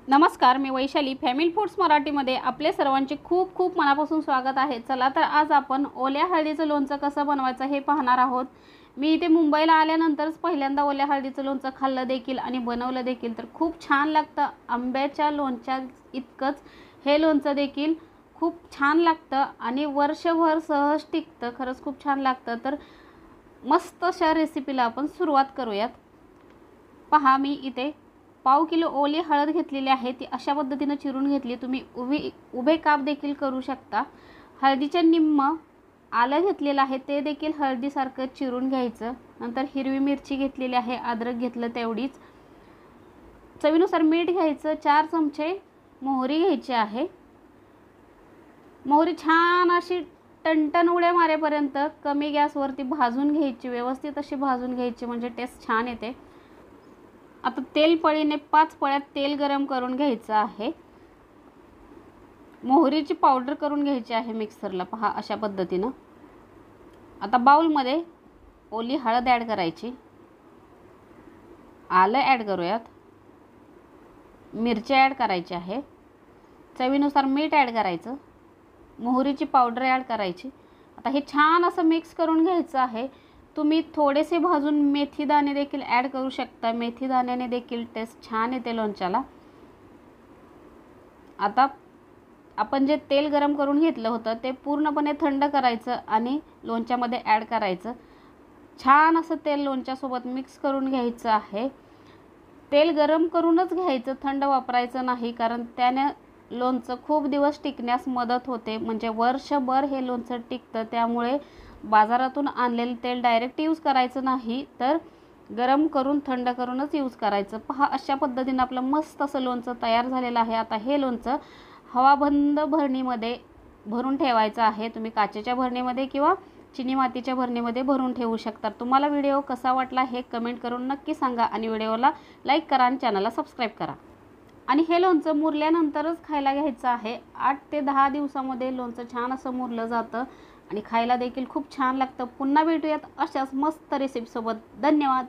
नमस्कार, मी Vaishali family foods मराठीमध्ये आपले सर्वांचे खूप खूप मनापासून स्वागत आहे। चला तर आज आपण ओल्या हळदीचं लोणचं कसं बनवायचं हे पाहणार आहोत। मी इथे मुंबईला आल्यानंतरच पहिल्यांदा ओल्या हळदीचं लोणचं खाल्लं देखील आणि बनवलं देखील, तर खूप छान लागतं। आंब्याच्या लोणच्या इतकंच हे लोणचं देखील खूप छान लागतं आणि वर्षभर सहज टिकतं। खरंच खूप छान लागतं। तर मस्त अशा रेसिपीला आपण सुरुवात करूयात। पहा, मी इथे पाव किलो ओली हळद घेतलेली आहे। ती अशा पद्धतीने चिरून घेतली। तुम्ही उभे काप देखील करू शकता। हळदीच्या निम्म आलं घेतलेलं आहे, ते देखील हळदीसारखं चिरून घ्यायचं। नंतर हिरवी मिरची घेतलेली आहे, अद्रक घेतलं तेवढीच, चवीनुसार मीठ घ्यायचं, 4 चमचे मोहरी घ्यायची आहे। मोहरी छान अशी टणटण उड्या मारेपर्यंत कमी गॅसवरती भाजून घ्यायची, व्यवस्थित अशी भाजून घ्यायची, म्हणजे टेस्ट छान येते। आता तेल पळीने 5 पळ्यात तेल गरम करून घ्यायचं आहे। मोहरीची पावडर करून घ्यायची आहे मिक्सरला, पहा अशा पद्धतीने। आता बाउलमध्ये ओली हळद ॲड करायची, आलं ॲड करूयात, मिरची ॲड करायची आहे, चवीनुसार मीठ ॲड करायचं, मोहरीची पावडर ॲड करायची। आता हे छान असं मिक्स करून घ्यायचं आहे। तुम्ही थोडेसे भाजून मेथी दाणे देखील ॲड करू शकता, मेथी दाण्याने देखील टेस्ट छान येते लोणच्याला। आता आपण जे तेल गरम करून घेतलं होतं ते पूर्णपणे थंड करायचं आणि लोणच्यामध्ये ॲड करायचं। छान असं तेल लोणच्यासोबत मिक्स करून घ्यायचं आहे। तेल गरम करूनच घ्यायचं, थंड वापरायचं नाही, कारण त्याने लोणचं खूप दिवस टिकण्यास मदत होते, म्हणजे वर्षभर हे लोणचं टिकतं। त्यामुळे बाजारातून आणलेलं तेल डायरेक्ट यूज करायचं नाही, तर गरम करून थंड करूनच यूज करायचं। पहा अशा पद्धतीने आपलं मस्त असं लोणचं तयार झालेलं आहे। आता हे लोणचं हवाबंद भरणीमध्ये भरून ठेवायचं आहे। तुम्ही काचेच्या भरणीमध्ये किंवा चिनी मातीच्या भरणीमध्ये भरून ठेवू शकता। तुम्हाला व्हिडिओ कसा वाटला हे कमेंट करून नक्की सांगा आणि व्हिडिओला लाईक करा आणि चॅनलला सबस्क्राईब करा। आणि हे लोणचं मुरल्यानंतरच खायला घ्यायचं आहे। 8 ते 10 दिवसामध्ये लोणचं छान असं मुरलं जातं आणि खायला देखील खूप छान लागतं। पुन्हा भेटूयात अशाच मस्त रेसिपीसोबत। धन्यवाद।